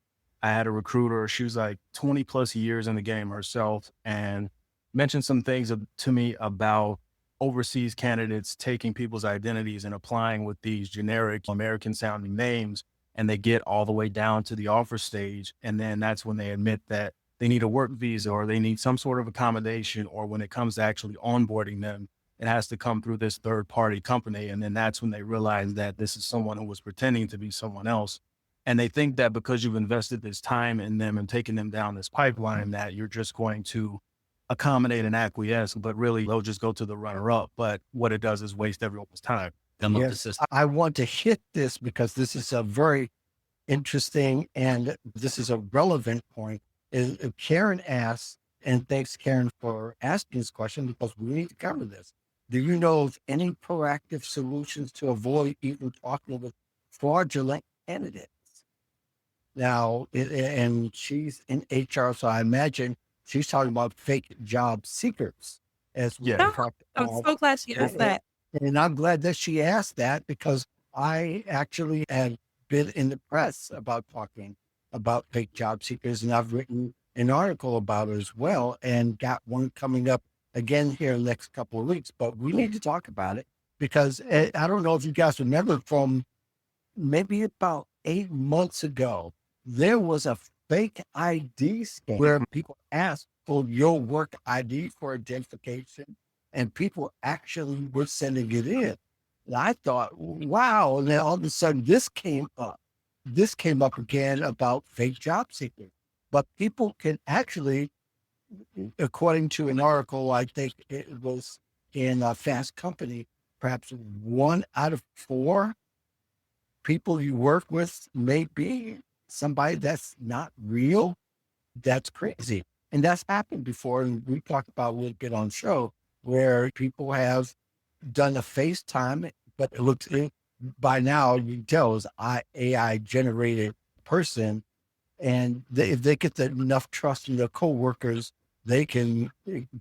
I had a recruiter, she was like 20 plus years in the game herself, and mentioned some things to me about overseas candidates taking people's identities and applying with these generic American sounding names. And they get all the way down to the offer stage. And then that's when they admit that they need a work visa or they need some sort of accommodation, or when it comes to actually onboarding them, it has to come through this third party company. And then that's when they realize that this is someone who was pretending to be someone else. And they think that because you've invested this time in them and taken them down this pipeline, that you're just going to accommodate and acquiesce, but really they'll just go to the runner up. But what it does is waste everyone's time. Yes, I want to hit this because this is a very interesting and this is a relevant point. Karen asks, and thanks Karen for asking this question because we need to cover this. Do you know of any proactive solutions to avoid even talking with fraudulent candidates? Now, and she's in HR, so I imagine she's talking about fake job seekers as we talked I'm about. so glad she asked that. And I'm glad that she asked that because I actually have been in the press about talking about fake job seekers, and I've written an article about it as well and got one coming up again here in the next couple of weeks. But we need to talk about it because I don't know if you guys remember from maybe about 8 months ago, there was a fake ID scam where people asked for your work ID for identification. And people actually were sending it in. And I thought, wow. And then all of a sudden this came up. This came up again about fake job seekers. But people can actually, according to an article, I think it was in Fast Company, perhaps 1 out of 4 people you work with may be somebody that's not real. That's crazy. And that's happened before. And we talked about a little bit on the show, where people have done a FaceTime, but it looks by now you can tell it's AI generated person. And if they get enough trust in their coworkers, they can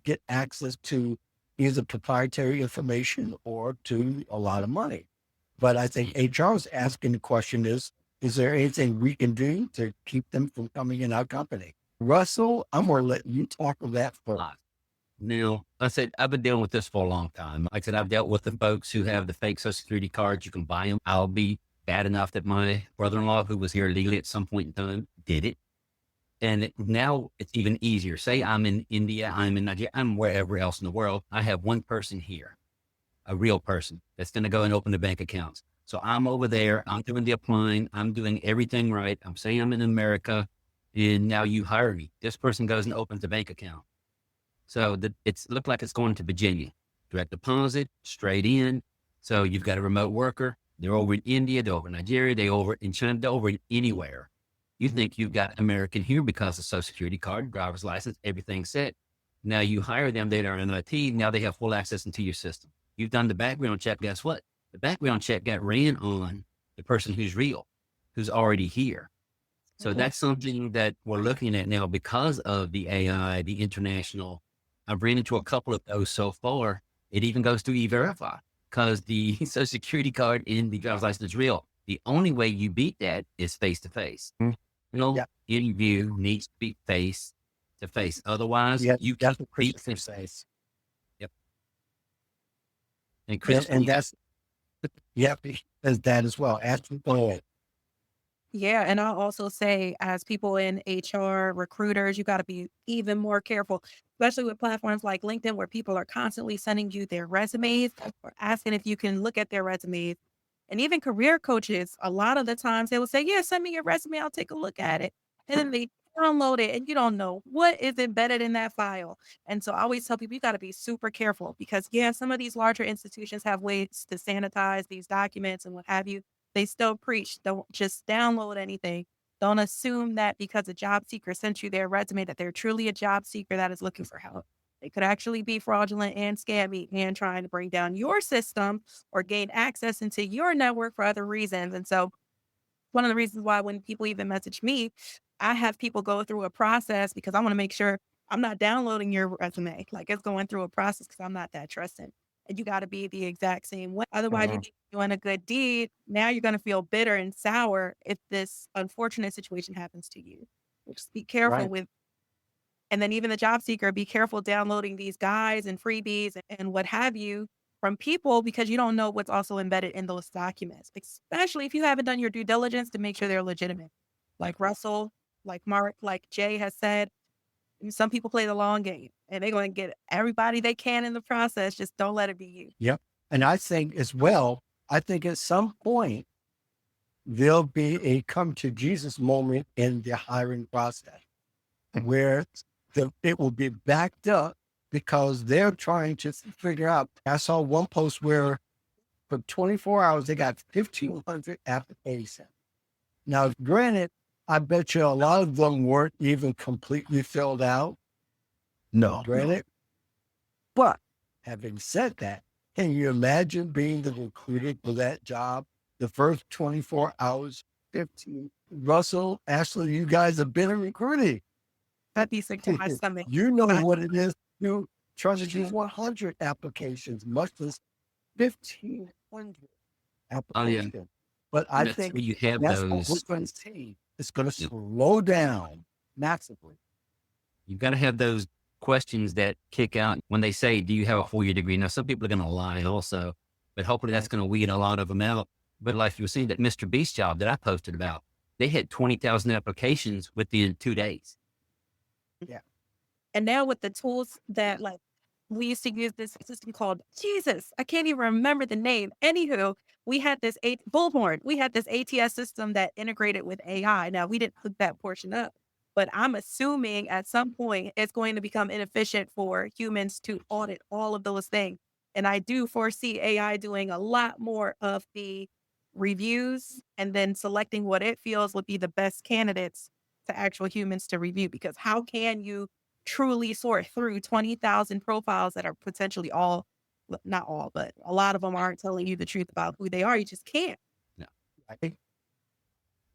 get access to either proprietary information or to a lot of money. But I think HR is asking the question is there anything we can do to keep them from coming in our company? Russell, I'm going to let you talk on that first. Now, I said, I've been dealing with this for a long time. Like I said, I've dealt with the folks who have the fake Social Security cards. You can buy them. I'll be bad enough that my brother-in-law, who was here legally at some point in time, did it. And now it's even easier. Say I'm in India, I'm in Nigeria, I'm wherever else in the world. I have one person here, a real person that's going to go and open the bank accounts. So I'm over there. I'm doing the applying. I'm doing everything right. I'm saying I'm in America, and now you hire me. This person goes and opens the bank account. So it's looked like it's going to Virginia, direct deposit, straight in. So you've got a remote worker. They're over in India, they're over in Nigeria, they're over in China, they're over in anywhere. You think you've got American here because of Social Security card, driver's license, everything's set. Now you hire them, they are in IT, now they have full access into your system. You've done the background check, guess what? The background check got ran on the person who's real, who's already here. So that's something that we're looking at now because of the AI, the international. I've ran into a couple of those so far. It even goes through E-Verify because the Social Security card in the driver's license is real. The only way you beat that is face-to-face. Interview needs to be face-to-face. Otherwise, you can't beat face. Yep. And Chris, and that's, as that as well. Ask me, go ahead. Yeah. And I'll also say, as people in HR, recruiters, you got to be even more careful, especially with platforms like LinkedIn, where people are constantly sending you their resumes or asking if you can look at their resumes. And even career coaches, a lot of the times they will say, yeah, send me your resume. I'll take a look at it. And then they download it and you don't know what is embedded in that file. And so I always tell people, you got to be super careful because some of these larger institutions have ways to sanitize these documents and what have you. they still preach, don't just download anything. Don't assume that because a job seeker sent you their resume that they're truly a job seeker that is looking for help. They could actually be fraudulent and scammy and trying to bring down your system or gain access into your network for other reasons. And so one of the reasons why when people even message me, I have people go through a process because I want to make sure I'm not downloading your resume. Like it's going through a process because I'm not that trusting. And you got to be the exact same way. Otherwise, you Mhm. think you're doing a good deed. Now you're going to feel bitter and sour if this unfortunate situation happens to you. Just be careful Right. with, and then even the job seeker, be careful downloading these guides and freebies and what have you from people because you don't know what's also embedded in those documents, especially if you haven't done your due diligence to make sure they're legitimate. Like Russell, like Mark, like Jay has said, some people play the long game and they're going to get everybody they can in the process. Just don't let it be you. Yep. And I think as well, I think at some point there'll be a come to Jesus moment in the hiring process where it will be backed up because they're trying to figure out. I saw one post where for 24 hours, they got 1,500 applications. Now, granted, I bet you a lot of them weren't even completely filled out, No. granted. But having said that, can you imagine being the recruiter for that job? The first 24 hours, 15. Russell, Ashley, you guys have been in recruiting. That'd be sick to my stomach. You know what it is. You try to do 100 applications, much less 1,500 Oh yeah, applications. But I that's think where you have that's what we're those. going to see. It's going to Yep. slow down massively. You've got to have those questions that kick out when they say, "Do you have a 4-year degree?" Now, some people are going to lie also, but hopefully that's going to weed a lot of them out. But like you were seeing that Mr. Beast job that I posted about, they had 20,000 applications within 2 days. Yeah. And now with the tools that like we used to use this system called Jesus, I can't even remember the name. Anywho, we had this Bullhorn. We had this ATS system that integrated with AI. Now we didn't hook that portion up, but I'm assuming at some point it's going to become inefficient for humans to audit all of those things. And I do foresee AI doing a lot more of the reviews and then selecting what it feels would be the best candidates to actual humans to review. Because how can you truly sort through 20,000 profiles that are potentially all, not all, but a lot of them aren't telling you the truth about who they are? You just can't. No. Right?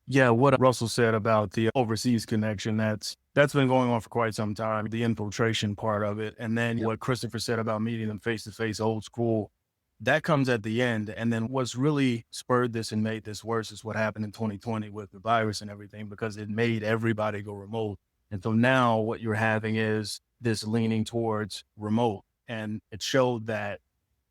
Yeah, what Russell said about the overseas connection, that's been going on for quite some time, the infiltration part of it. And then what Christopher said about meeting them face to face, old school, that comes at the end. And then what's really spurred this and made this worse is what happened in 2020 with the virus and everything, because it made everybody go remote. And so now what you're having is this leaning towards remote. And it showed that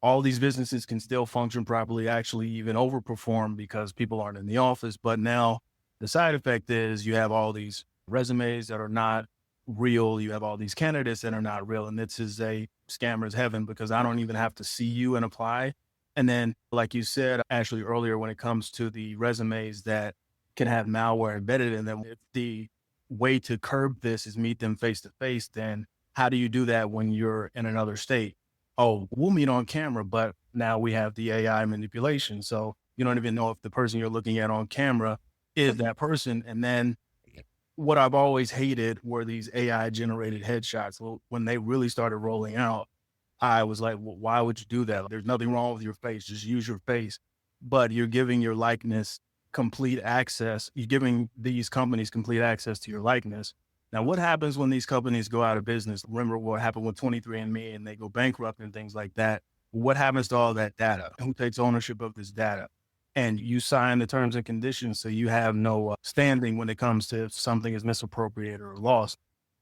all these businesses can still function properly, actually even overperform because people aren't in the office. But now the side effect is you have all these resumes that are not real. You have all these candidates that are not real. And this is a scammer's heaven because I don't even have to see you and apply. And then, like you said, Ashley, earlier, when it comes to the resumes that can have malware embedded in them, if the way to curb this is meet them face to face, then how do you do that when you're in another state? Oh, we'll meet on camera, but now we have the AI manipulation. So you don't even know if the person you're looking at on camera is that person. And then what I've always hated were these AI generated headshots. Well, when they really started rolling out, I was like, well, why would you do that? There's nothing wrong with your face. Just use your face. But you're giving your likeness complete access. You're giving these companies complete access to your likeness. Now, what happens when these companies go out of business? Remember what happened with 23andMe and they go bankrupt and things like that. What happens to all that data? Who takes ownership of this data? And you sign the terms and conditions, so you have no standing when it comes to if something is misappropriated or lost.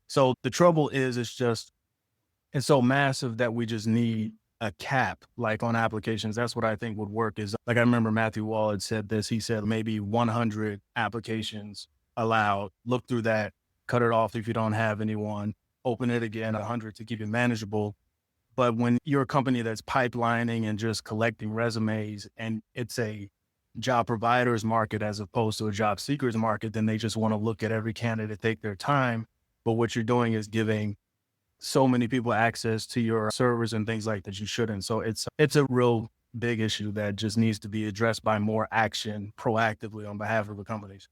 So the trouble is, it's so massive that we just need a cap, like on applications. That's what I think would work is, like, I remember Matthew Wall had said this. He said maybe 100 applications allowed. Look through that, cut it off if you don't have anyone, open it again, 100 to keep it manageable. But when you're a company that's pipelining and just collecting resumes and it's a job providers market as opposed to a job seekers market, then they just want to look at every candidate, take their time. But what you're doing is giving so many people access to your servers and things like that you shouldn't. So it's a real big issue that just needs to be addressed by more action proactively on behalf of the companies.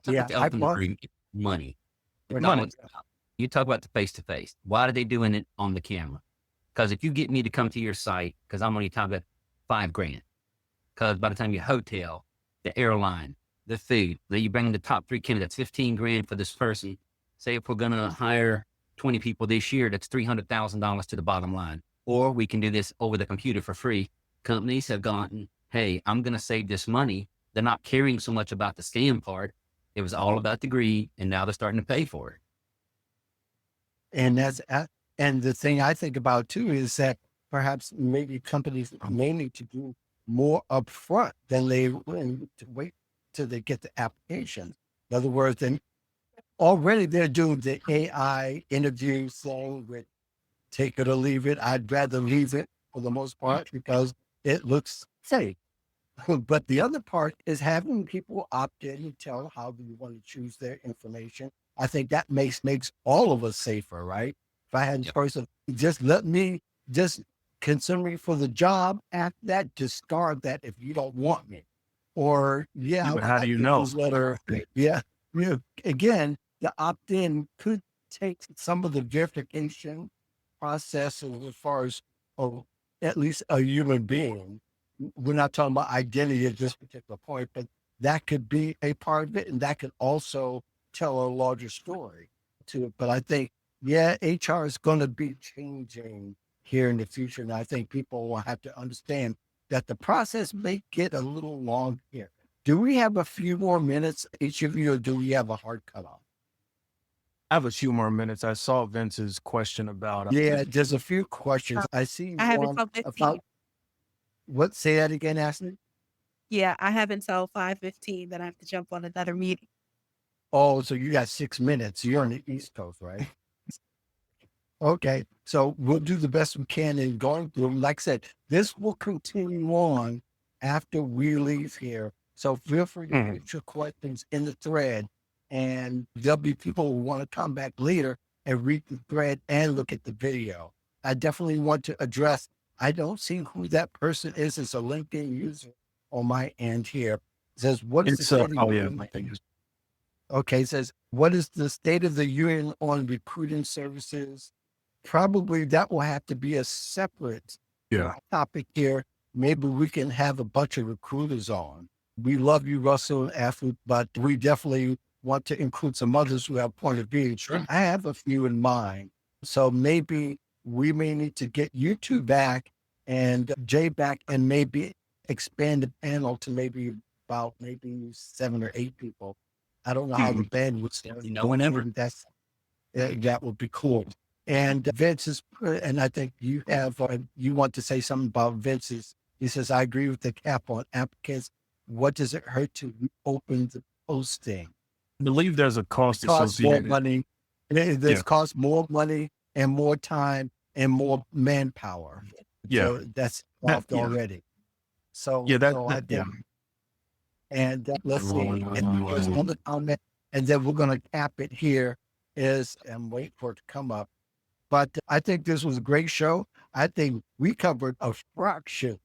Talk Yeah, about the I elephant in the bought room, money. We're Money. you talk about the face to face. Why are they doing it on the camera? Because if you get me to come to your site, because I'm only talking about $5,000. Because by the time your hotel, the airline, the food, then you bring in the top 3 candidates, 15 grand for this person. Say if we're gonna hire 20 people this year, that's $300,000 to the bottom line. Or we can do this over the computer for free. Companies have gone, hey, I'm gonna save this money. They're not caring so much about the scam part. It was all about the greed, and now they're starting to pay for it. And and the thing I think about too is that perhaps maybe companies may need to do more upfront than they willing to wait till they get the application. In other words, then already they're doing the AI interview thing with take it or leave it. I'd rather leave it for the most part because it looks safe. But the other part is having people opt in and tell how do you want to choose their information. I think that makes all of us safer, right? If I had a Yep. person, just let me just consider me for the job. After that, discard that if you don't want me. Or Yeah, yeah, but how do you get know? this letter. Yeah, again, the opt-in could take some of the verification process as far as oh, at least a human being. We're not talking about identity at this particular point, but that could be a part of it, and that could also tell a larger story to it. But I think, yeah, HR is going to be changing here in the future, and I think people will have to understand that the process may get a little long here. Do we have a few more minutes, each of you, or do we have a hard cutoff? I have a few more minutes. I saw Vince's question about Yeah, there's a few questions. I see I have one until 15. about what? Say that again, Ashley. Yeah, I have until 5:15 that I have to jump on another meeting. Oh, so you got 6 minutes. You're on the East Coast, right? Okay. So we'll do the best we can in going through them. Like I said, this will continue on after we leave here. So feel free to Mhm. put your questions in the thread, and there'll be people who want to come back later and read the thread and look at the video. I definitely want to address, I don't see who that person is. It's a LinkedIn user on my end here. It says, what is the It's state of oh yeah, union? my thing is Okay, it says, what is the state of the union on recruiting services? Probably that will have to be a separate yeah. topic here. Maybe we can have a bunch of recruiters on. We love you, Russell and Athlete, but we definitely want to include some others who have point of view. Sure. I have a few in mind. So maybe we may need to get you two back and Jay back and maybe expand the panel to maybe about maybe 7 or 8 people. I don't know how the band would stand. No one ever. That would be cool. And Vince is, and I think you have, you want to say something about Vince's. He says, I agree with the cap on applicants. What does it hurt to open the posting? I believe there's a cost It costs more associated. money. There's cost more money and more time and more manpower. Yeah. So that's involved Yeah. already. So, Yeah, so I that yeah. think, and let's see, and there's another comment, and then we're going to cap it here is, and wait for it to come up. But I think this was a great show. I think we covered a fraction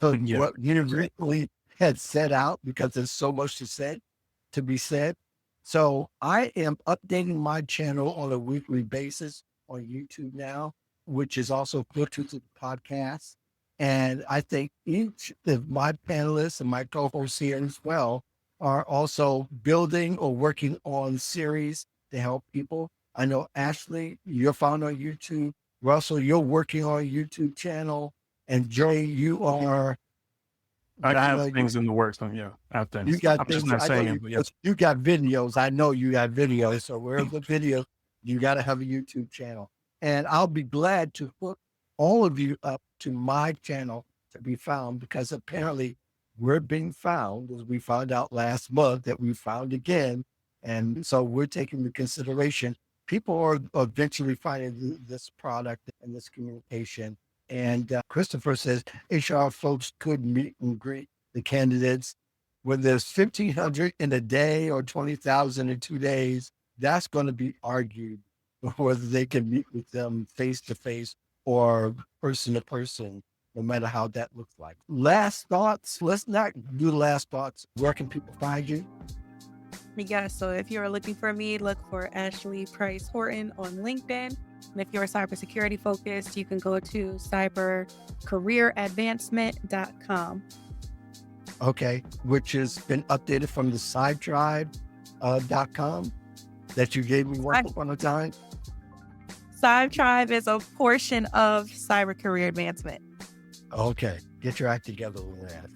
of Yeah. what you really had set out because there's so much to be said. So I am updating my channel on a weekly basis on YouTube now, which is also filtered to the podcast. And I think each of my panelists and my co-hosts here as well are also building or working on series to help people. I know Ashley, you're found on YouTube. Russell, you're working on a YouTube channel. And Jay, you are. I have you- things in the works. Yeah, I have things. You got I'm just things. not I know saying you, it, but yeah. you got videos. I know you got videos. So where's the video? You got to have a YouTube channel. And I'll be glad to hook all of you up to my channel to be found because apparently we're being found, as we found out last month that we found again. And so we're taking into consideration. People are eventually finding this product and this communication. And Christopher says HR folks could meet and greet the candidates. When there's 1,500 in a day or 20,000 in 2 days, that's going to be argued whether they can meet with them face to face or person to person. no matter how that looks like. Last thoughts. Let's not do last thoughts. Where can people find you? Yeah, so if you're looking for me, look for Ashley Price Horton on LinkedIn. And if you're cybersecurity focused, you can go to cybercareeradvancement.com. Okay, which has been updated from the CyberTribe.com that you gave me once upon a time. CyberTribe is a portion of Cyber Career Advancement. Okay, get your act together with that.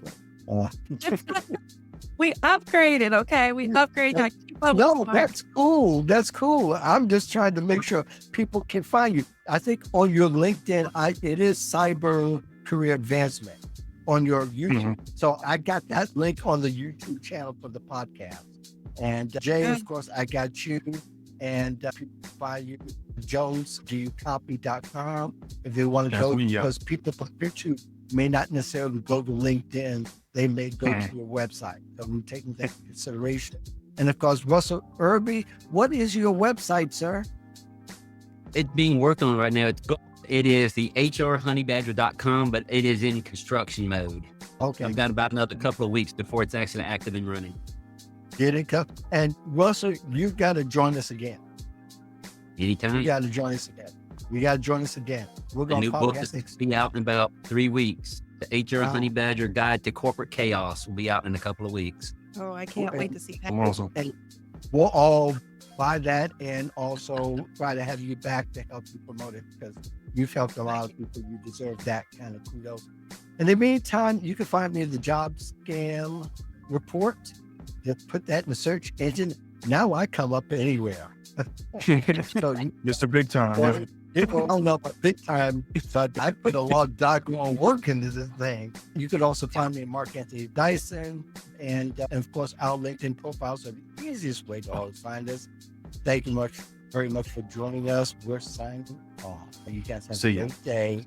We upgraded, okay? We upgraded. No, that's cool. That's cool. I'm just trying to make sure people can find you. I think on your LinkedIn, it is Cyber Career Advancement on your YouTube. So I got that link on the YouTube channel for the podcast. And Jay, of course, I got you. And people can find you jonesgcopy.com if they want to go, because people from YouTube may not necessarily go to LinkedIn. They may go to your website. So we're taking that into consideration. And of course, Russell Irby, what is your website, sir? It's being worked on right now. It is the hrhoneybadger.com, but it is in construction mode. Okay. I've got about another couple of weeks before it's actually active and running. Get it? And Russell, you've got to join us again. Anytime. You got to join us again. You got to join us again. We're The going new to book is be out in about 3 weeks. The HR Honey Badger Guide to Corporate Chaos will be out in a couple of weeks. Oh, I can't wait to see that. Awesome. And we'll all buy that and also try to have you back to help you promote it, because you've helped a lot of people. You deserve that kind of kudos. In the meantime, you can find me in the Job Scam Report. Just put that in the search engine. Now I come up anywhere. So Mr. Big Time. People don't know about big time, so I put a lot of doggone work into this thing. You could also find me at Mark Anthony Dyson and of course, our LinkedIn profiles are the easiest way to always find us. Thank you very much for joining us. We're signing off. You guys have a great day.